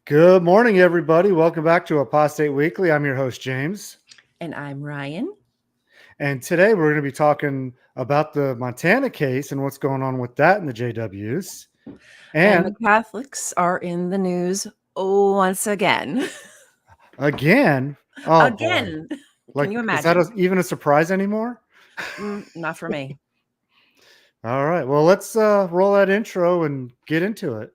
Good morning, everybody. Welcome back to Apostate Weekly. I'm your host, James. And I'm Ryan. And today we're going to be talking about the Montana case and what's going on with that in the JWs. And the And Catholics are in the news once again. again, oh boy. Again. Like, Can you is that imagine? even a surprise anymore? Not for me. All right. Well, let's roll that intro and get into it.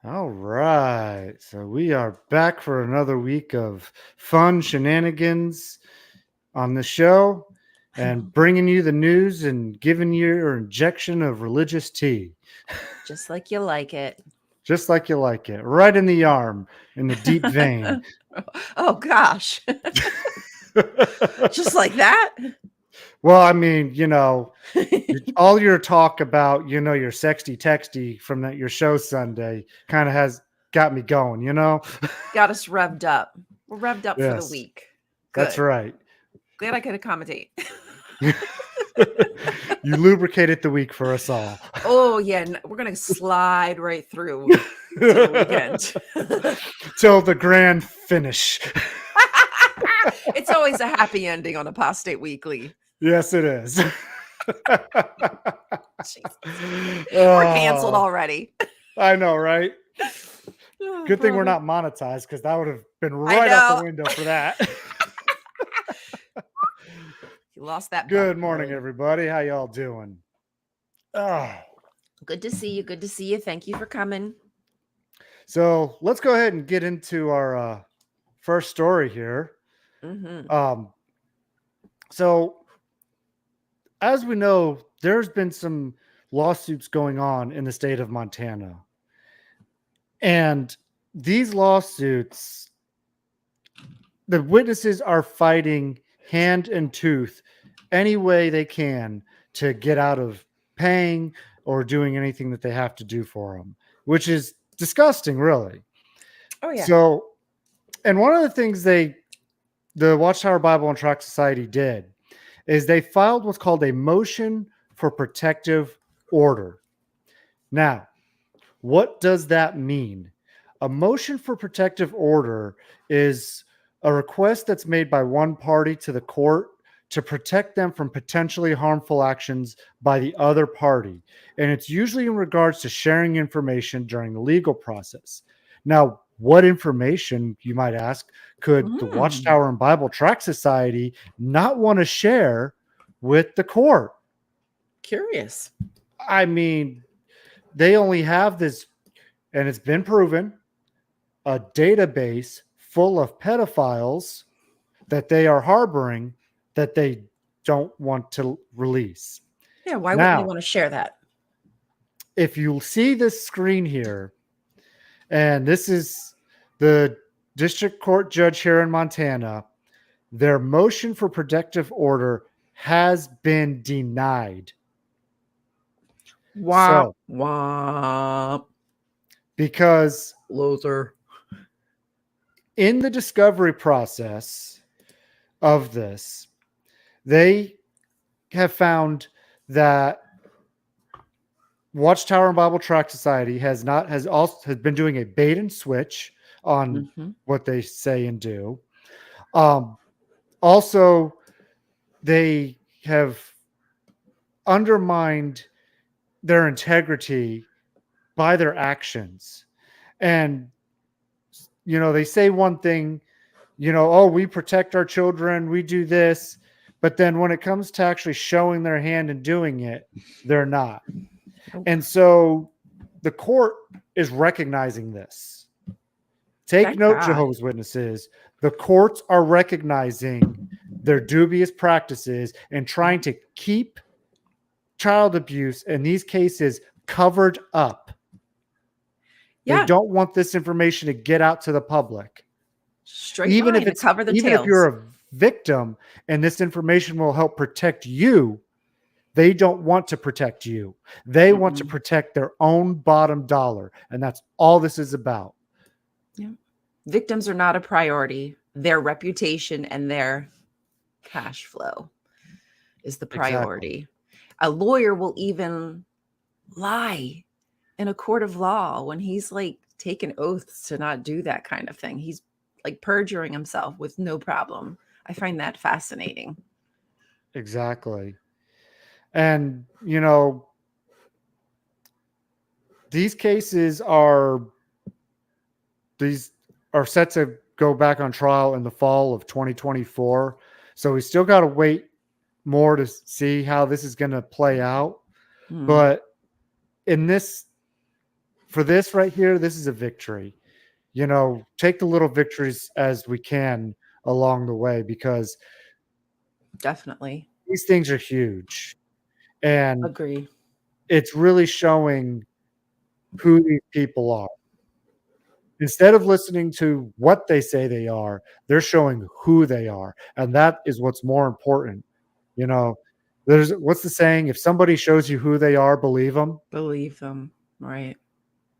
All right. So we are back for another week of fun shenanigans on the show and bringing you the news and giving you your injection of religious tea. Just like you like it. Just like you like it. Right in the arm, in the deep vein. Oh, gosh. Just like that? Well, I mean, all your talk about, your sexty texty from your show Sunday kind of has got me going, Got us revved up. We're revved up for the Yes, week. Good. That's right. Glad I could accommodate. You lubricated the week for us all. Oh, yeah. We're going to slide right through till the weekend. Till the grand finish. It's always a happy ending on Apostate Weekly. Yes, it is. We're canceled already. I know, right? Oh, Good thing we're brother. not monetized, because that would have been right out the window for that. You lost that. Good morning, everybody. How y'all doing? Oh. Good to see you. Good to see you. Thank you for coming. So let's go ahead and get into our first story here. Mm-hmm. So as we know, there's been some lawsuits going on in the state of Montana. And these lawsuits, the witnesses are fighting hand and tooth any way they can to get out of paying or doing anything that they have to do for them, which is disgusting, really. Oh, yeah. So, and one of the things the Watchtower Bible and Tract Society did is they filed what's called a motion for protective order. Now, what does that mean? A motion for protective order is a request that's made by one party to the court to protect them from potentially harmful actions by the other party. And it's usually in regards to sharing information during the legal process. Now, what information, you might ask, could the Watchtower and Bible Tract Society not want to share with the court? Curious. I mean, they only have this, and it's been proven, a database full of pedophiles that they are harboring that they don't want to release. Yeah, why wouldn't you want to share that? If you see this screen here, and this is the district court judge here in Montana, their motion for protective order has been denied. Womp, womp. Because loser. In the discovery process of this, they have found that Watchtower and Bible Tract Society has been doing a bait and switch on what they say and do. Also, they have undermined their integrity by their actions. And, they say one thing, oh, we protect our children, we do this. But then when it comes to actually showing their hand and doing it, they're not. And so the court is recognizing this. Take note, Jehovah's Witnesses. The courts are recognizing their dubious practices and trying to keep child abuse in these cases covered up. Yeah. They don't want this information to get out to the public. Straight line to cover the tails. If you're a victim and this information will help protect you, they don't want to protect you. They want to protect their own bottom dollar. And that's all this is about. Yeah. Victims are not a priority. Their reputation and their cash flow is the Exactly. priority. A lawyer will even lie in a court of law when he's like taken oaths to not do that kind of thing. He's like perjuring himself with no problem. I find that fascinating. Exactly. And, you know, these cases are set to go back on trial in the fall of 2024. So we still got to wait more to see how this is going to play out. But in this, for this right here, this is a victory. You know, take the little victories as we can along the way, because Definitely. these things are huge. And Agree. it's really showing who these people are. Instead of listening to what they say they are, they're showing who they are. And that is what's more important. You know, there's what's the saying? If somebody shows you who they are, believe them. Believe them. Right.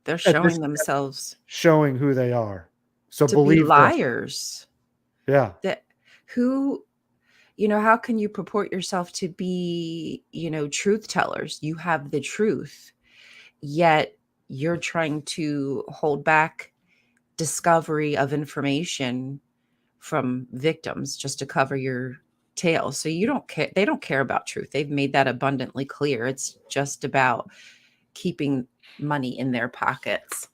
They're And this showing is themselves showing who they are. So to be believe them. liars. Yeah. That who, how can you purport yourself to be, truth tellers? You have the truth, yet you're trying to hold back discovery of information from victims just to cover your tail. So you don't care. They don't care about truth. They've made that abundantly clear. It's just about keeping money in their pockets.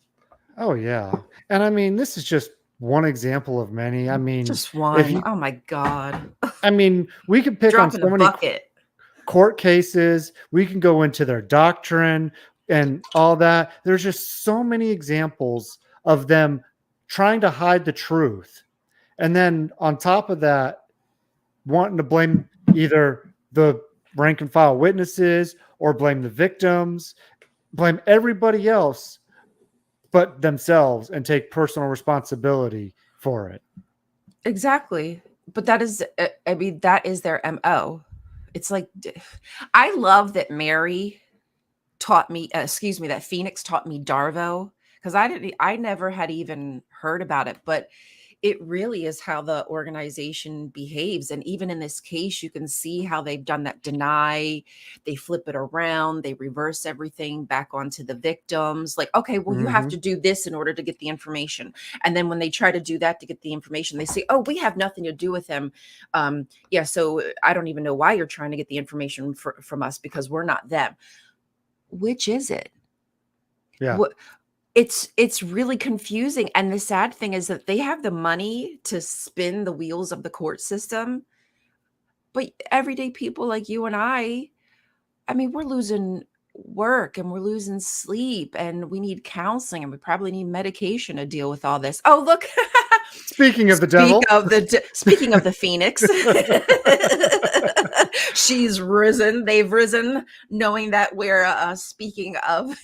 Oh yeah. And I mean, this is just one example of many. I mean, Just if one. you Oh my God. I mean, we could pick on Drop in so a many bucket. court cases. We can go into their doctrine and all that. There's just so many examples of them trying to hide the truth. And then on top of that, wanting to blame either the rank and file witnesses or blame the victims, blame everybody else but themselves and take personal responsibility for it. Exactly. But that is, that is their MO. It's like, I love that Mary taught me, that Phoenix taught me Darvo, because I never had even heard about it, but it really is how the organization behaves. And even in this case, you can see how they've done that deny, they flip it around, they reverse everything back onto the victims. Like, okay, well, you have to do this in order to get the information. And then when they try to do that to get the information, they say, oh, we have nothing to do with him. Yeah, so I don't even know why you're trying to get the information from us, because we're not them. Which is it? Yeah. What? It's really confusing. And the sad thing is that they have the money to spin the wheels of the court system. But everyday people like you and I mean, we're losing work and we're losing sleep and we need counseling and we probably need medication to deal with all this. Oh, look. Speaking of the devil. Speaking of the Phoenix. She's risen. They've risen, knowing that we're speaking of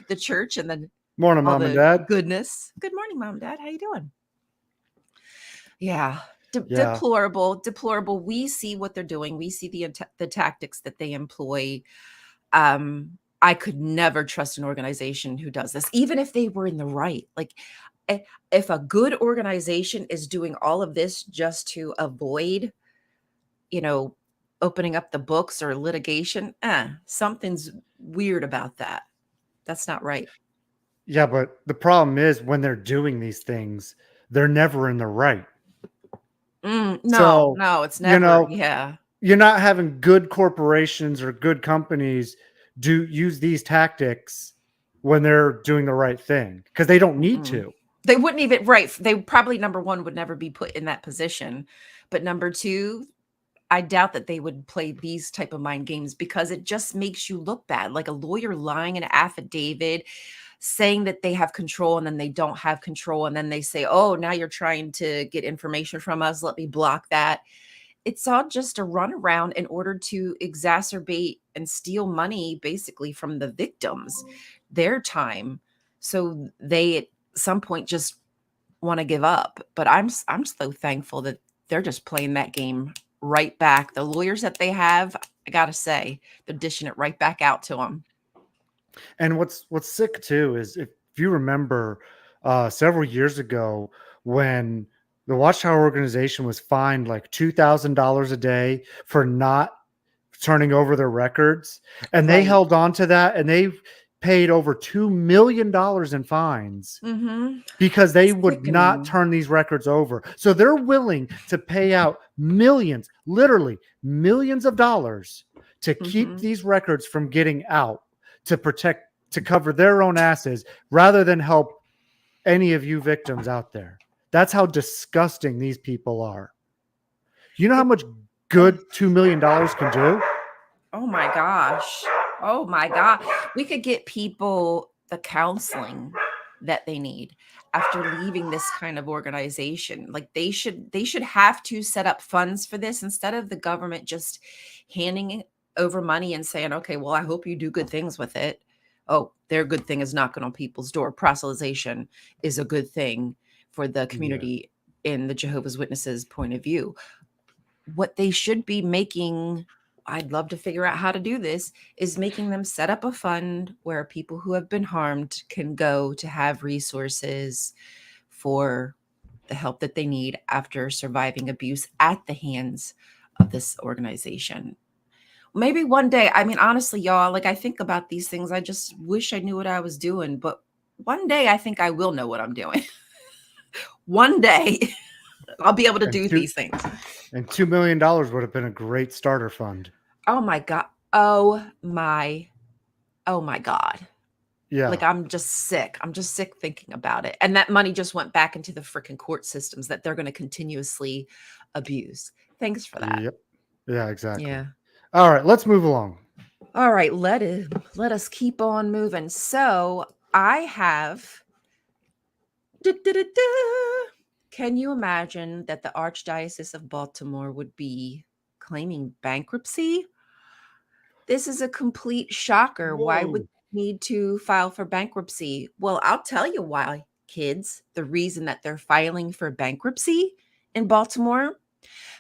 the church and then Morning, all Mom and the Dad. goodness. Good morning, Mom and Dad. How you doing? Yeah. Yeah. Deplorable. We see what they're doing. We see the tactics that they employ. I could never trust an organization who does this, even if they were in the right. Like, if a good organization is doing all of this just to avoid, opening up the books or litigation, something's weird about that. That's not right. Yeah, but the problem is when they're doing these things, they're never in the right. No, it's never. Yeah. You're not having good corporations or good companies use these tactics when they're doing the right thing, because they don't need to. They wouldn't even, right. They probably, number one, would never be put in that position. But number two, I doubt that they would play these type of mind games, because it just makes you look bad. Like a lawyer lying in an affidavit saying that they have control and then they don't have control. And then they say, oh, now you're trying to get information from us. Let me block that. It's all just a runaround in order to exacerbate and steal money basically from the victims, their time. So they at some point just want to give up. But I'm so thankful that they're just playing that game right back. The lawyers that they have, I gotta say, they're dishing it right back out to them. And what's sick too is if you remember several years ago when the Watchtower organization was fined like $2,000 a day for not turning over their records, and they Right. held on to that, and they paid over $2 million in fines Mm-hmm. because they would not Sickening. turn these records over. So they're willing to pay out millions, literally millions of dollars to keep Mm-hmm. these records from getting out, to protect, to cover their own asses rather than help any of you victims out there. That's how disgusting these people are. You know how It, much oh, good $2 million can do? oh my gosh. Oh my God. We could get people the counseling that they need after leaving this kind of organization. Like they should have to set up funds for this instead of the government just handing over money and saying, okay, well, I hope you do good things with it. Oh, their good thing is knocking on people's door. Proselytization is a good thing for the Yeah. community in the Jehovah's Witnesses point of view. What they should be making, I'd love to figure out how to do this, is making them set up a fund where people who have been harmed can go to have resources for the help that they need after surviving abuse at the hands of this organization. Maybe one day, I mean, honestly, y'all, like I think about these things, I just wish I knew what I was doing, but one day I think I will know what I'm doing. One day I'll be able to And do two these things. and $2 million would have been a great starter fund. Oh my God. Oh my, oh my God. Like Yeah. I'm just sick. I'm just sick thinking about it. And that money just went back into the freaking court systems that they're going to continuously abuse. Thanks for that. Yep. Yeah, exactly. Yeah. All right, let's move along. All right, let us keep on moving. So I have can you imagine that the Archdiocese of Baltimore would be claiming bankruptcy? This is a complete shocker. Why would Whoa. they need to file for bankruptcy? Well, I'll tell you why, kids. The reason that they're filing for bankruptcy in Baltimore,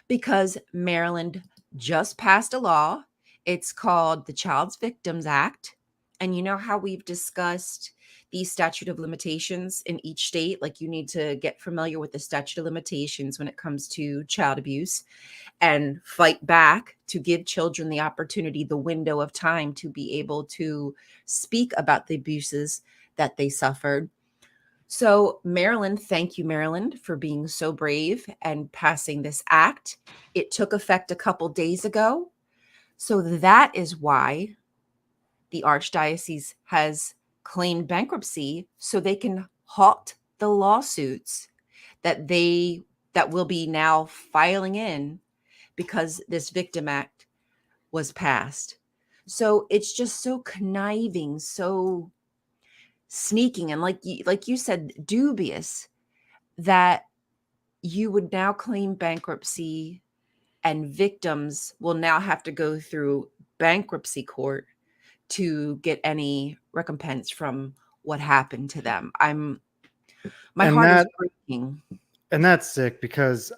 because Maryland just passed a law. It's called the Child's Victims Act. And you know how we've discussed the statute of limitations in each state? Like you need to get familiar with the statute of limitations when it comes to child abuse and fight back to give children the opportunity, the window of time to be able to speak about the abuses that they suffered. So, Maryland, thank you, Maryland, for being so brave and passing this act. It took effect a couple days ago. So, that is why the Archdiocese has claimed bankruptcy so they can halt the lawsuits that will be now filing in because this Victim Act was passed. So it's just so conniving, so sneaking, and like you said, dubious that you would now claim bankruptcy and victims will now have to go through bankruptcy court to get any recompense from what happened to them. My And heart is that breaking. and that's sick because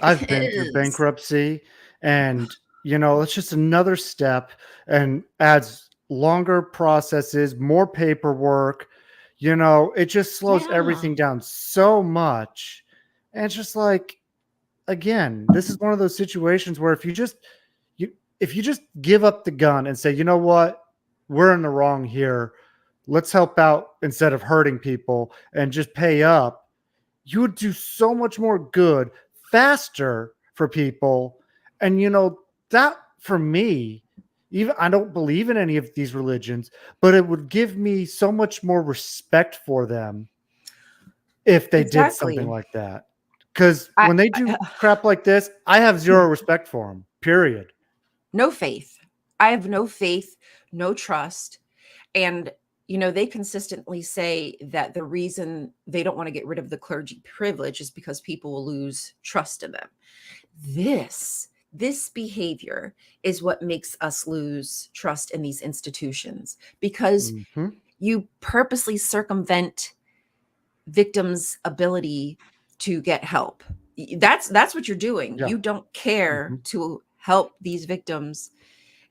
I've It been through is. bankruptcy, and it's just another step and adds longer processes, more paperwork. It just slows Yeah. everything down so much. And it's just like, again, this is one of those situations where if you just give up the gun and say, you know what, we're in the wrong here, let's help out instead of hurting people and just pay up, you would do so much more good faster for people. And that, for me, even I don't believe in any of these religions, but it would give me so much more respect for them if they did something Exactly. like that. Because I, when they I do crap like this, I have zero respect for them, period. no faith. I have no faith, no trust. And, they consistently say that the reason they don't want to get rid of the clergy privilege is because people will lose trust in them. This behavior is what makes us lose trust in these institutions because Hmm. you purposely circumvent victims' ability to get help. That's what you're doing. Yeah. You don't care Mhm. to help these victims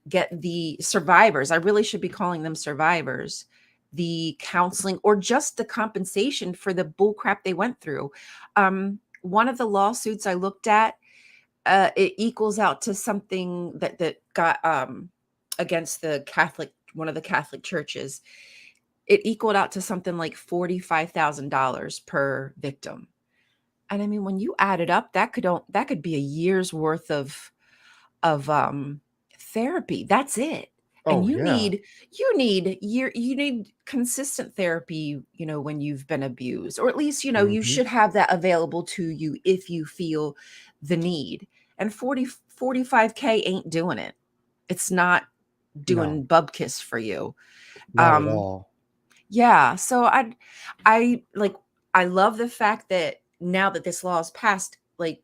get the survivors. I really should be calling them survivors, the counseling or just the compensation for the bull crap they went through. One of the lawsuits I looked at, it equals out to something that got against the Catholic, one of the Catholic churches. It equaled out to something like $45,000 per victim. And I mean, when you add it up, that could be a year's worth of therapy. That's it. And Oh yeah. you need consistent therapy, when you've been abused, or at least, you Mhm. should have that available to you if you feel the need. And 45K ain't doing it. It's not No, doing bubkiss for you. not at Um all. yeah, so I like I love the fact that now that this law is passed, like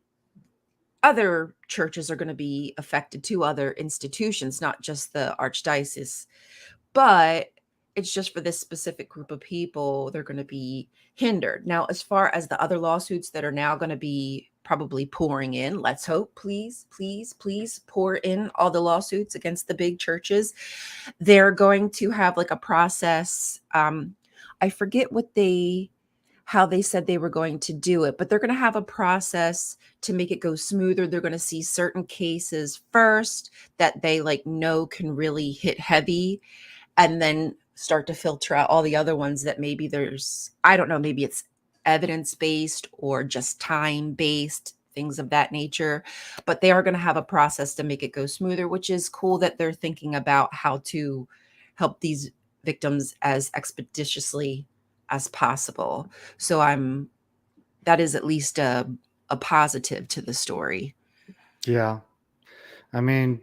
other churches are going to be affected too, other institutions, not just the archdiocese, but it's just for this specific group of people, they're going to be hindered. Now, as far as the other lawsuits that are now going to be probably pouring in, let's hope, please, please, please pour in all the lawsuits against the big churches. They're going to have like a process. I forget how they said they were going to do it, but they're going to have a process to make it go smoother. They're going to see certain cases first that they like know can really hit heavy, and then start to filter out all the other ones that maybe there's, I don't know, maybe it's evidence based or just time based, things of that nature. But they are going to have a process to make it go smoother, which is cool that they're thinking about how to help these victims as expeditiously as possible. So that is at least a positive to the story. Yeah. I mean,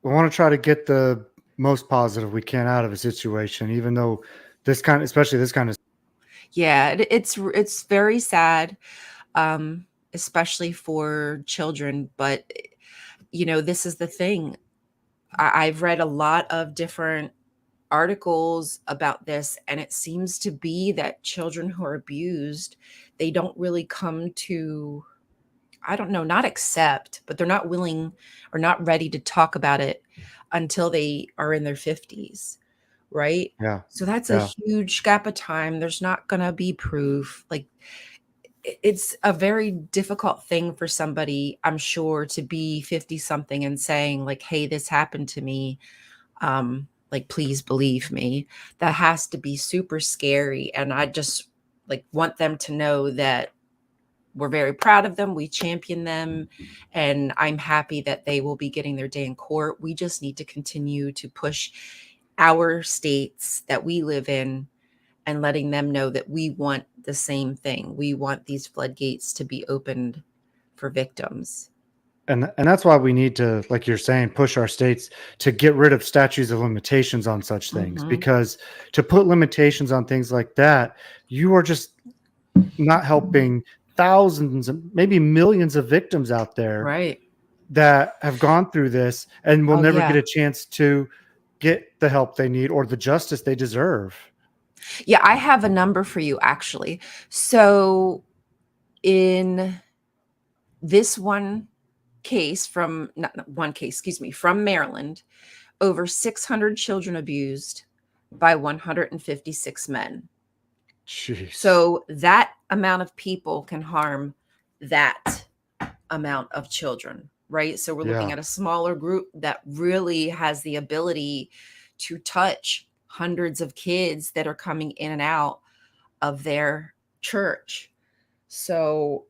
we want to try to get the most positive we can out of a situation, even though especially this kind of. Yeah, it's very sad, especially for children. But this is the thing. I've read a lot of different articles about this, and it seems to be that children who are abused, they don't really come to, I don't know, not accept, but they're not willing or not ready to talk about it until they are in their 50s, right? Yeah. So that's a Yeah. huge gap of time. There's not going to be proof. Like, it's a very difficult thing for somebody, I'm sure, to be 50 something and saying like, hey, this happened to me. Like, please believe me. That has to be super scary. And I just like want them to know that we're very proud of them. We champion them. And I'm happy that they will be getting their day in court. We just need to continue to push our states that we live in and letting them know that we want the same thing. We want these floodgates to be opened for victims. And that's why we need to, like you're saying, push our states to get rid of statutes of limitations on such things, Hmm. because to put limitations on things like that, you are just not helping thousands and maybe millions of victims out there Right. that have gone through this and will Oh, never get yeah. a chance to get the help they need or the justice they deserve. Yeah, I have a number for you actually. So in this one case from not one case, excuse me, from Maryland, over 600 children abused by 156 men. Jeez. So that amount of people can harm that amount of children, right? So we're looking Yeah. at a smaller group that really has the ability to touch hundreds of kids that are coming in and out of their church. So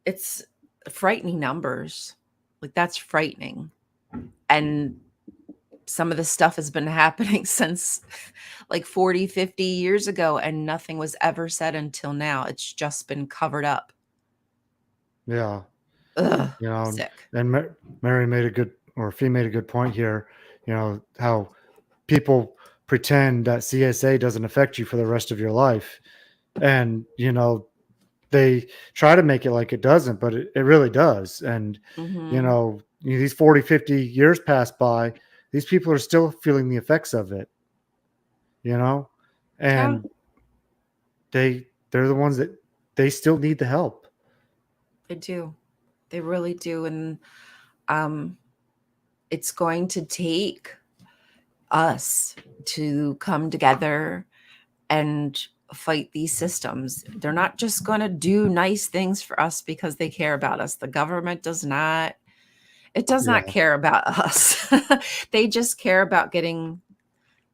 it's frightening numbers. Like, that's frightening. And some of this stuff has been happening since like 40, 50 years ago, and nothing was ever said until now. It's just been covered up. Yeah. Ugh, You know, sick. and Mary made a good, or Fee made a good point here, how people pretend that CSA doesn't affect you for the rest of your life. And, they try to make it like it doesn't, but it really does. And, Hmm. these 40, 50 years pass by, these people are still feeling the effects of it, you know, Yeah. and they're the ones that they still need the help. They do. They really do. And um, it's going to take us to come together and fight these systems. They're not just going to do nice things for us because they care about us. The government does not. It does not Yeah. care about us. They just care about getting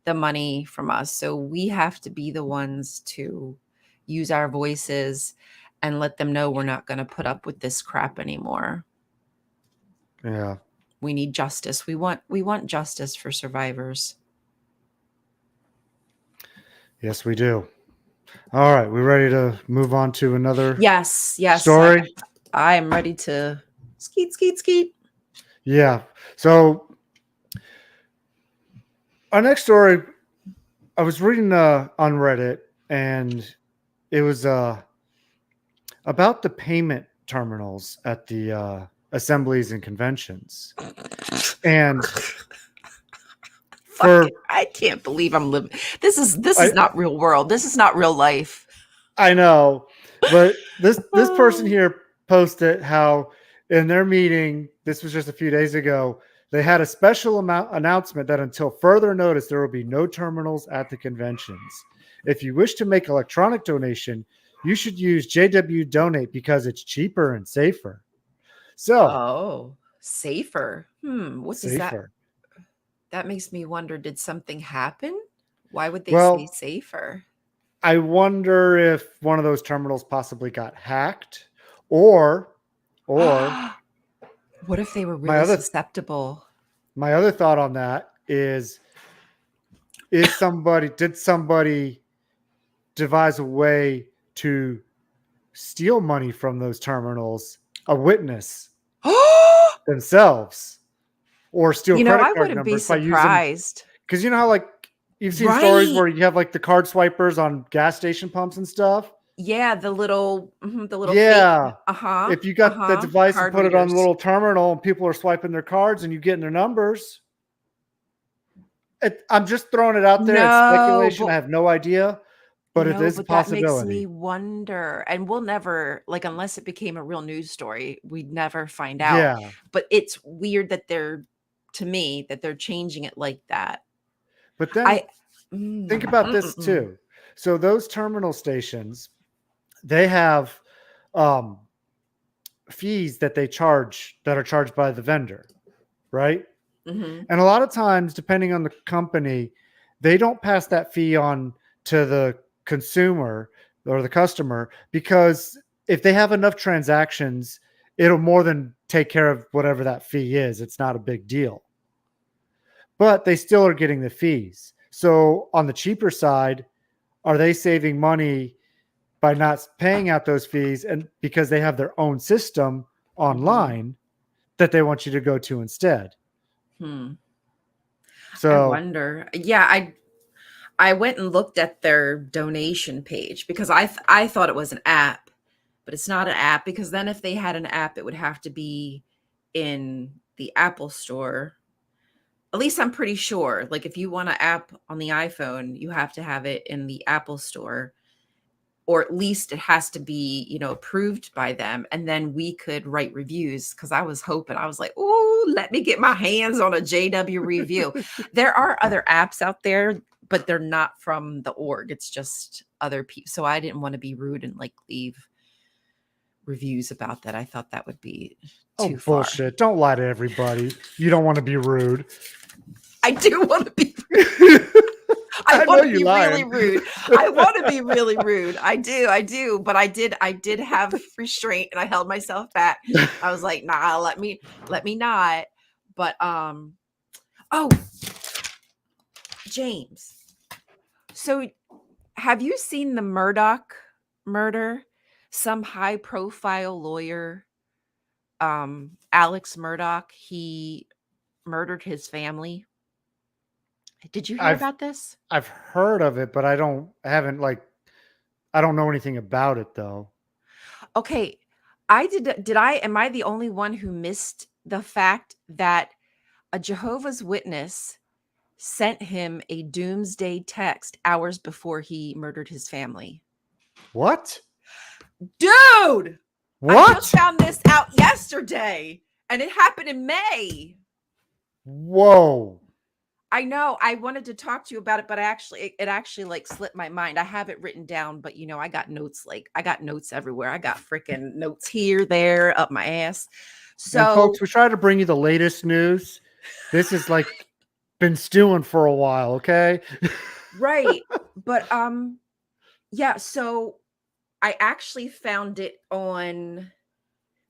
the money from us. So we have to be the ones to use our voices and let them know we're not going to put up with this crap anymore. Yeah. We need justice. We want justice for survivors. Yes, we do. All right. We ready to move on to another Yes, story? I am ready to skeet, skeet, skeet. Yeah. So our next story, I was reading on Reddit, and it was about the payment terminals at the assemblies and conventions. And Fuck for it. I can't believe I'm living. This is I, not real world. This is not real life. I know, but this person Oh, here posted how in their meeting, this was just a few days ago, they had a special announcement that until further notice, there will be no terminals at the conventions. If you wish to make electronic donation, you should use JW Donate because it's cheaper and safer. So oh, safer. What does that? safer. That makes me wonder. Did something happen? Why would they say Well, safer? I wonder if one of those terminals possibly got hacked, or or What if they were my really other susceptible? my other thought on that is somebody did somebody devise a way to steal money from those terminals, a witness themselves, or steal credit I card wouldn't be numbers by using, surprised. because you know how like you've seen stories Right. where you have like the card swipers on gas station pumps and stuff. Yeah, the little fake, Yeah. uh-huh, If you got the uh-huh, device and card put it on the readers. little terminal and people are swiping their cards and you getting their numbers, I'm just throwing it out there. It's No, speculation. I but have no idea, but it no, is a but that makes me possibility. wonder, and we'll never, like, unless it became a real news story, we'd never find out. Yeah. But it's weird that they're to me, that they're changing it like that. But then I think about this mm-mm. too. So those terminal stations, they have um, fees that they charge that are charged by the vendor, right? Mhm. And a lot of times, depending on the company, they don't pass that fee on to the consumer or the customer, because if they have enough transactions, it'll more than take care of whatever that fee is. It's not a big deal, but they still are getting the fees. So on the cheaper side, are they saving money by not paying out those fees, and because they have their own system Mhm. online that they want you to go to instead? Hmm. I So wonder. Yeah, I went and looked at their donation page because I thought it was an app, but it's not an app, because then if they had an app, it would have to be in the Apple store. At least I'm pretty sure. Like if you want an app on the iPhone, you have to have it in the Apple store, or at least it has to be, approved by them. And then we could write reviews, because I was hoping, I was like, oh, let me get my hands on a JW review. There are other apps out there, but they're not from the org. It's just other people. So I didn't want to be rude and like leave reviews about that. I thought that would be oh, too far. bullshit. Don't lie to everybody. You don't want to be rude. I do want to be I I know want to you be really lying. rude. I want to be really rude. I do. But I did have restraint, and I held myself back. I was like, nah, let me not. But oh, James. So have you seen the Murdoch murder? Some high profile lawyer, Alex Murdoch, he murdered his family. Did you hear I've about this? I've heard of it, but I haven't like I don't know anything about it though. Okay, am I the only one who missed the fact that a Jehovah's Witness sent him a doomsday text hours before he murdered his family? What? Dude! What? I just found this out yesterday, and it happened in May. Whoa. I know. I wanted to talk to you about it, but it actually like slipped my mind. I have it written down, but I got notes. Like I got notes everywhere. I got freaking notes here, there, up my ass. And So, folks, we try to bring you the latest news. This is like been stewing for a while, okay? right. But yeah, so I actually found it on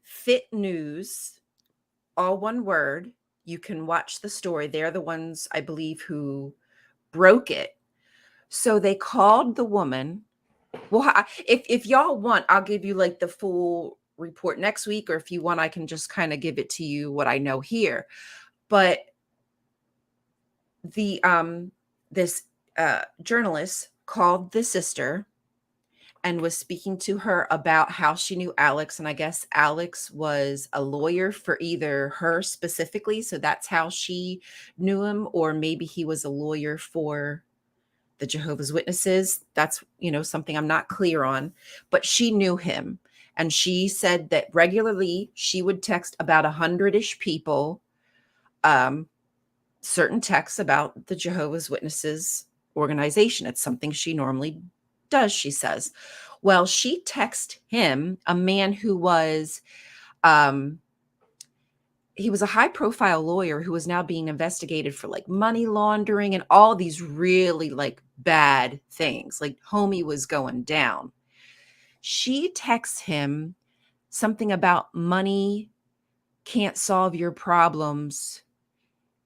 Fit News, all one word. You can watch the story. They're the ones, I believe, who broke it. So they called the woman. Well, if y'all want, I'll give you like the full report next week, or if you want, I can just kind of give it to you what I know here. But the this journalist called the sister and was speaking to her about how she knew Alex. And I guess Alex was a lawyer for either her specifically. So that's how she knew him, or maybe he was a lawyer for the Jehovah's Witnesses. That's, something I'm not clear on, but she knew him. And she said that regularly she would text about 100-ish people, certain texts about the Jehovah's Witnesses organization. It's something she normally does, she says. Well, she texted him, a man who was, he was a high profile lawyer who was now being investigated for like money laundering and all these really like bad things. Like homie was going down. She texts him something about money can't solve your problems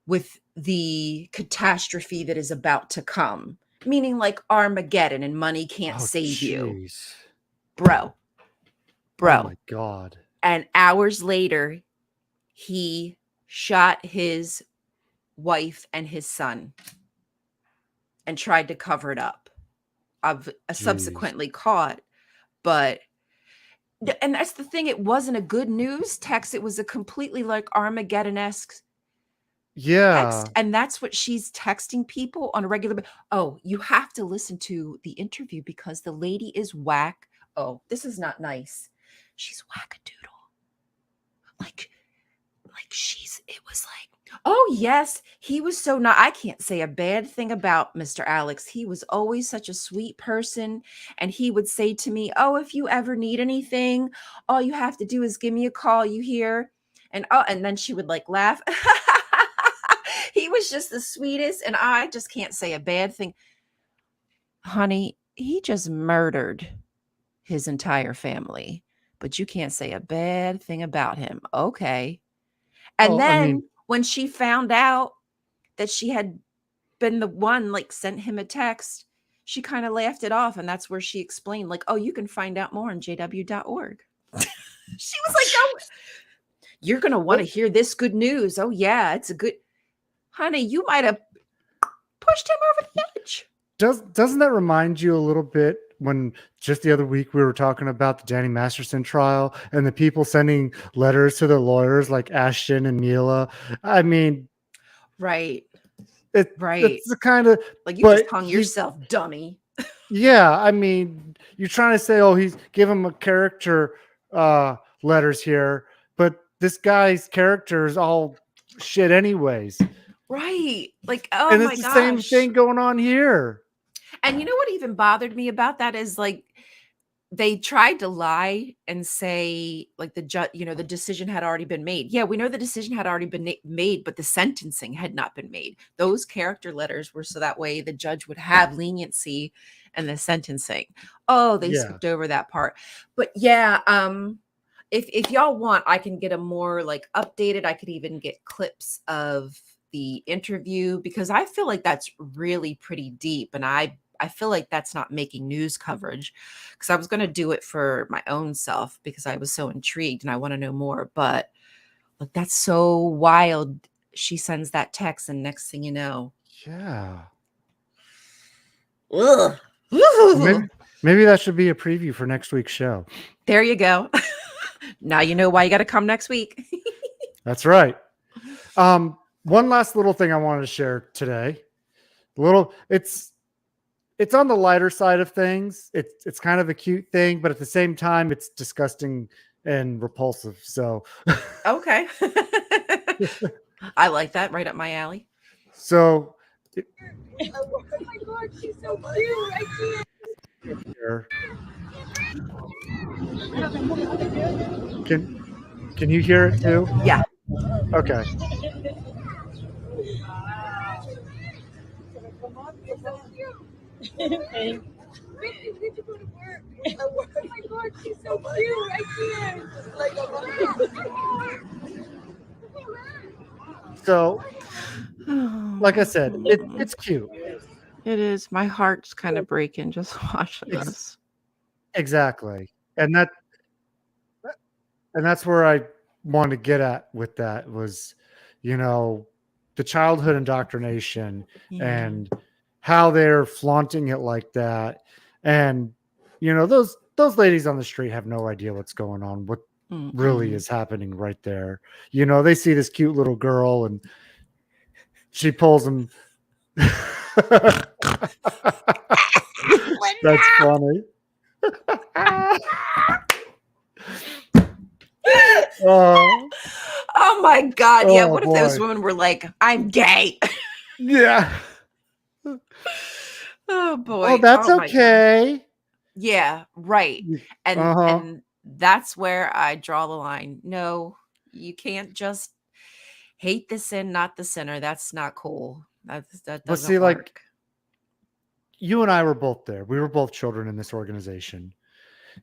with the catastrophe that is about to come, meaning like Armageddon, and money can't save you. Jeez. Bro. Oh my God. And hours later, he shot his wife and his son and tried to cover it up. I've subsequently caught, but and that's the thing. It wasn't a good news text. It was a completely like Armageddon-esque text. And that's what she's texting people on a regular basis. Oh, you have to listen to the interview because the lady is whack. Oh, this is not nice. She's wackadoodle. Like it was like, oh yes, he was so not, I can't say a bad thing about Mr. Alex. He was always such a sweet person. And he would say to me, oh, if you ever need anything, all you have to do is give me a call, you hear? And then she would like laugh. He was just the sweetest. And I just can't say a bad thing. Honey, he just murdered his entire family, but you can't say a bad thing about him. Okay. And then when she found out that she had been the one, like sent him a text, she kind of laughed it off. And that's where she explained, like, oh, you can find out more on JW.org. She was like, oh, you're going to want to hear this good news. Oh, yeah, it's a good, honey, you might have pushed him over the edge. Doesn't that remind you a little bit when just the other week we were talking about the Danny Masterson trial and the people sending letters to their lawyers like Ashton and Mila? I mean, right. It's the kind of like you just hung yourself, dummy. Yeah, I mean, you're trying to say, oh, he's give him a character letters here, but this guy's character is all shit anyways. Right. Like, oh and my it's the gosh. same thing going on here. And you know what even bothered me about that is like they tried to lie and say like the judge, the decision had already been made. Yeah, we know the decision had already been made, but the sentencing had not been made. Those character letters were so that way the judge would have leniency in the sentencing. Oh, they skipped over that part. But yeah, if y'all want, I can get a more like updated. I could even get clips of the interview because I feel like that's really pretty deep, and I feel like that's not making news coverage because I was going to do it for my own self because I was so intrigued and I want to know more. But like, that's so wild. She sends that text and next thing you know. Yeah. Ugh. Maybe that should be a preview for next week's show. There you go. Now you know why you got to come next week. That's right. One last little thing I wanted to share today. It's on the lighter side of things. It's kind of a cute thing, but at the same time, it's disgusting and repulsive. So, Okay. I like that. Right up my alley. so Oh my God, she's so cute. I can't. here, can you hear it too? Yeah. Okay. You're so cute. Hey. Ricky, we need to go to work. Oh my God, she's so cute. I can't. Like So, like I said, it's cute. It is. My heart's kind of breaking just watching Ex- this. Exactly. And that's where I wanted to get at with that was, the childhood indoctrination Yeah. and how they're flaunting it like that. And, those ladies on the street have no idea what's going on, what really is happening right there. They see this cute little girl and she pulls them. That's funny. Oh my God. Yeah. Oh, What if those boy. women were like, I'm gay? Yeah. Oh boy. Oh, that's Oh my God. okay. Yeah, right. And Uh-huh. and that's where I draw the line. No, you can't just hate the sin, not the sinner. That's not cool. That But doesn't see, like, work. you and I were both there. We were both children in this organization.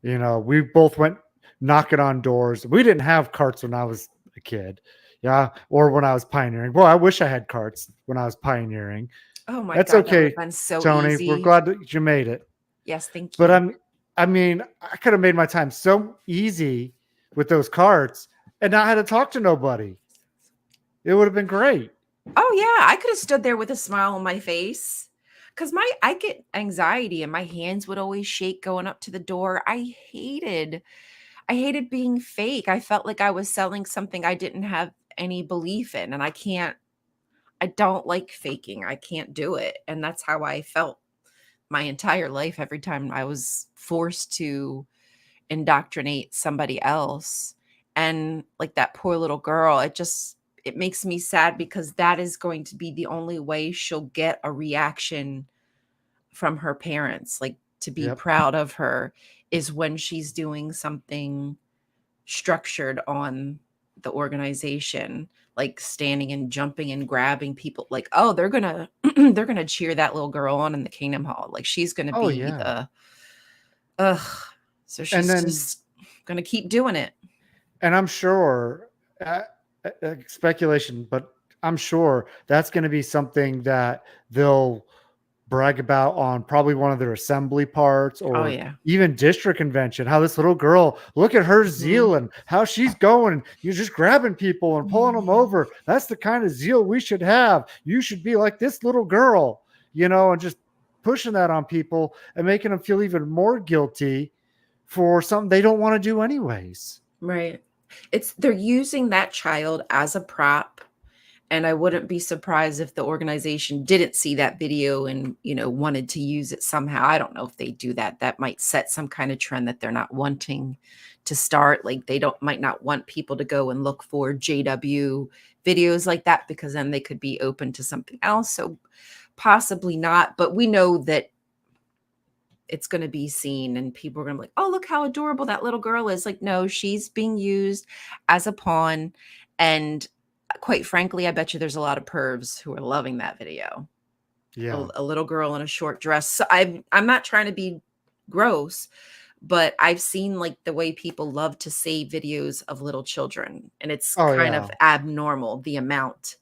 We both went knocking on doors. We didn't have carts when I was a kid. Yeah. Or when I was pioneering. Boy, I wish I had carts when I was pioneering. Oh my That's God, that would okay, have been so Tony. We're easy. glad that you made it. Yes, thank But you. I mean, I could have made my time so easy with those carts and not had to talk to nobody. It would have been great. Oh yeah, I could have stood there with a smile on my face. Cause I get anxiety and my hands would always shake going up to the door. I hated being fake. I felt like I was selling something I didn't have any belief in. And I don't like faking. I can't do it. And that's how I felt my entire life every time I was forced to indoctrinate somebody else. And like that poor little girl, it makes me sad because that is going to be the only way she'll get a reaction from her parents, like to be Yep. proud of her is when she's doing something structured on the organization, like standing and jumping and grabbing people, like, oh, they're gonna they're gonna cheer that little girl on in the Kingdom Hall, like she's gonna Oh, be yeah. the ugh. So And she's then, just gonna keep doing it. and I'm sure, speculation, but I'm sure that's going to be something that they'll brag about on probably one of their assembly parts Oh or yeah. even district convention. How this little girl, look at her zeal and how she's going. And you're just grabbing people and pulling them over. That's the kind of zeal we should have. You should be like this little girl, and just pushing that on people and making them feel even more guilty for something they don't want to do anyways. Right. They're using that child as a prop. And I wouldn't be surprised if the organization didn't see that video and, wanted to use it somehow. I don't know if they do that. That might set some kind of trend that they're not wanting to start. Like they might not want people to go and look for JW videos like that because then they could be open to something else. So possibly not. But we know that it's going to be seen and people are going to be like, oh, look how adorable that little girl is. Like, no, she's being used as a pawn. And quite frankly, I bet you there's a lot of pervs who are loving that video. Yeah. A little girl in a short dress. So I'm not trying to be gross, but I've seen like the way people love to save videos of little children. And it's kind of abnormal, the amount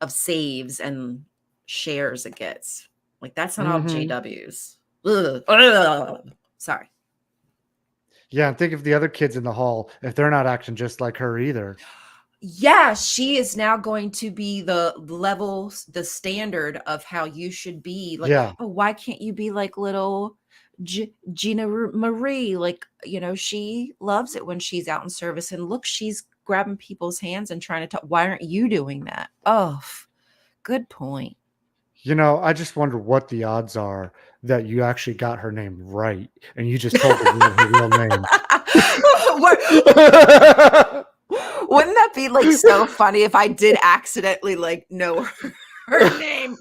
of saves and shares it gets. Like that's not all JWs. Ugh. Sorry. Yeah, and think of the other kids in the hall if they're not acting just like her either. Yeah, she is now going to be the level, the standard of how you should be. Like, Yeah. oh, why can't you be like little Gina Marie? Like, she loves it when she's out in service. And look, she's grabbing people's hands and trying to talk. Why aren't you doing that? Oh, good point. I just wonder what the odds are that you actually got her name right and you just told her her real name. Wouldn't that be like so funny if I did accidentally like know her name?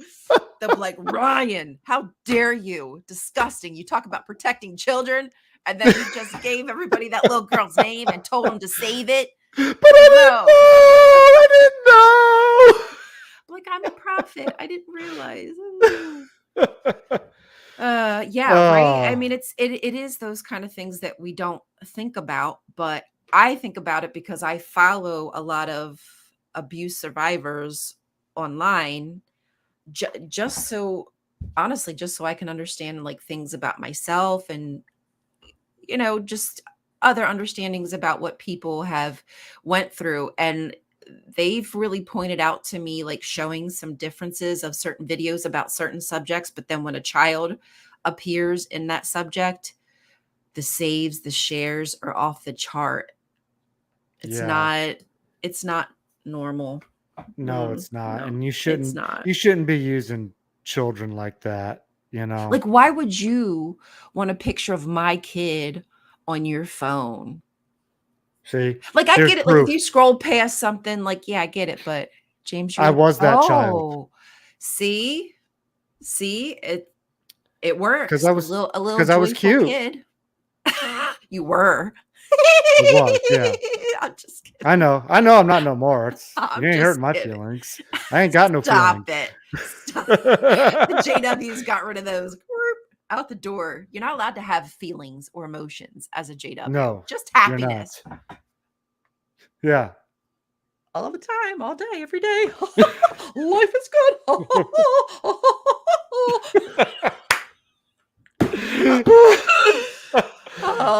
They'll be like, Ryan, how dare you? Disgusting. You talk about protecting children, and then you just gave everybody that little girl's name and told them to save it. But I didn't know. Like, I'm a prophet. I didn't realize. Yeah, right. I mean, it is those kind of things that we don't think about, but I think about it because I follow a lot of abuse survivors online, just so honestly, just so I can understand like things about myself and just other understandings about what people have went through. And they've really pointed out to me like showing some differences of certain videos about certain subjects, but then when a child appears in that subject, the saves, the shares are off the chart. It's not normal. No, it's not. No, And you it's not. shouldn't be using children like that, Like, why would you want a picture of my kid on your phone? See, Like, I there's get it. Like, if proof. you scroll past something, like, yeah, I get it. But James, I was that child. Oh, see, it works. Because I was a little I was joyful cute. kid. You were. I was, yeah. I'm just kidding. I know. I'm not no more. I'm You ain't just hurting my kidding. feelings. I ain't got no Stop feelings. it. Stop. The JWs got rid of those. Out the door. You're not allowed to have feelings or emotions as a JW. No, just you're happiness. not. Yeah. All the time, all day, every day. Life is good. Oh,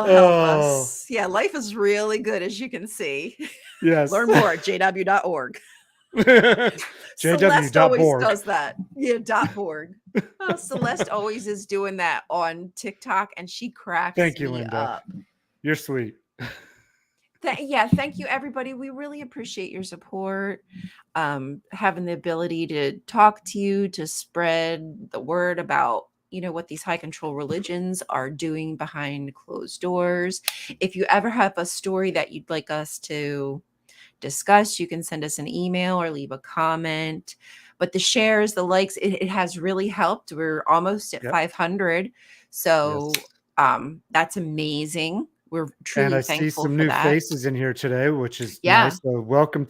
help us. Yeah, life is really good, as you can see. Yes. Learn more at jw.org. Celeste always does that. Yeah, .org. Oh, Celeste always is doing that on TikTok, and she cracks Thank you, me Linda. up. You're sweet. Thank you, everybody. We really appreciate your support. Having the ability to talk to you, to spread the word about what these high control religions are doing behind closed doors. If you ever have a story that you'd like us to discuss, you can send us an email or leave a comment. But the shares, the likes, it has really helped. We're almost at 500. So that's amazing. We're truly and I thankful see some for new that. faces in here today, which is nice. So welcome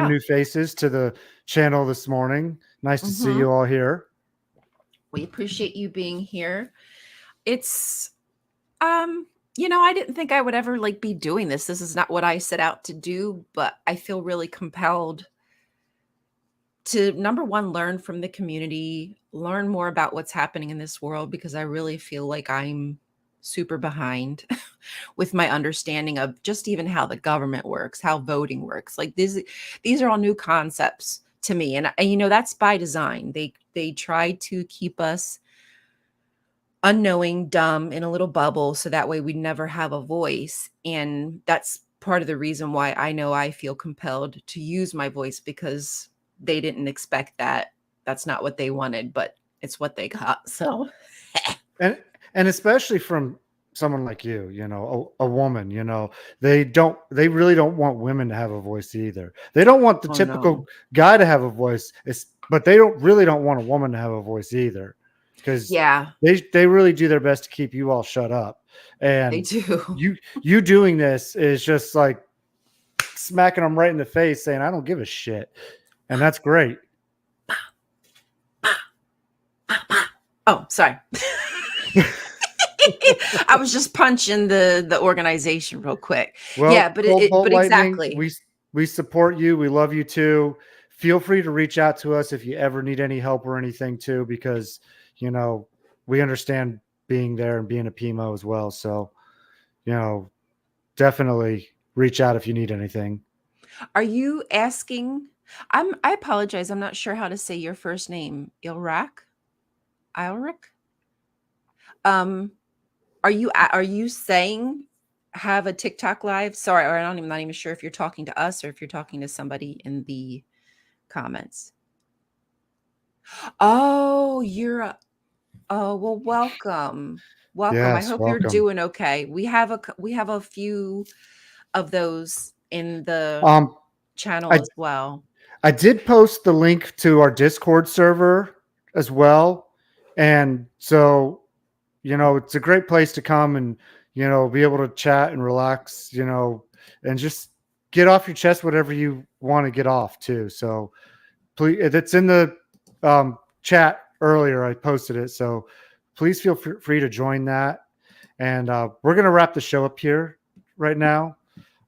new faces to the channel this morning. Nice to see you all here. We appreciate you being here. It's I didn't think I would ever be doing this. This is not what I set out to do, but I feel really compelled to, number one, learn from the community, learn more about what's happening in this world, because I really feel like I'm super behind with my understanding of just even how the government works, how voting works. Like these are all new concepts to me. And that's by design. They try to keep us unknowing, dumb, in a little bubble, so that way we never have a voice. And that's part of the reason why I know I feel compelled to use my voice, because they didn't expect that. That's not what they wanted, but it's what they got. So and especially from someone like you, a woman, they really don't want women to have a voice either. They don't want the typical guy to have a voice, but they really don't want a woman to have a voice either, because they really do their best to keep you all shut up. And they do. You doing this is just like smacking them right in the face, saying, I don't give a shit. And that's great. Oh, sorry. I was just punching the organization real quick. Well, but exactly. We support you. We love you too. Feel free to reach out to us if you ever need any help or anything too, because we understand being there and being a PMO as well. So, definitely reach out if you need anything. Are you asking? I apologize. I'm not sure how to say your first name. Ilric? Are you saying have a TikTok live? Sorry, or I'm not even sure if you're talking to us or if you're talking to somebody in the comments. Oh, well, welcome. Welcome. I Yes, hope you're welcome. doing okay. We have a few of those in the Um, channel I as well. I did post the link to our Discord server as well, and so it's a great place to come and be able to chat and relax, and just get off your chest whatever you want to get off too. So please, it's in the chat earlier. I posted it, so please feel free to join that. And we're gonna wrap the show up here right now.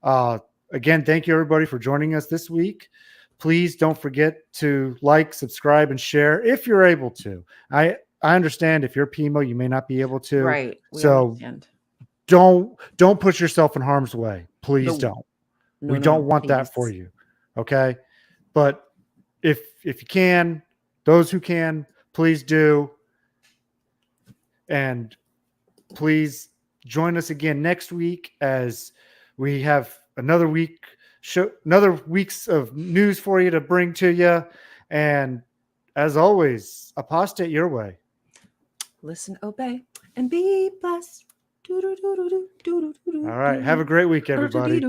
Uh, Again, thank you everybody for joining us this week. Please don't forget to like, subscribe, and share if you're able to. I understand if you're PMO, you may not be able to. Right. We So understand. don't put yourself in harm's way. Please No. don't. No, We no, don't no, want that for please. you. Okay. But if you can, those who can, please do. And please join us again next week as we have another weeks of news for you to bring to you. And as always, apostate your way. Listen, obey, and be blessed. All right. Have a great week, everybody.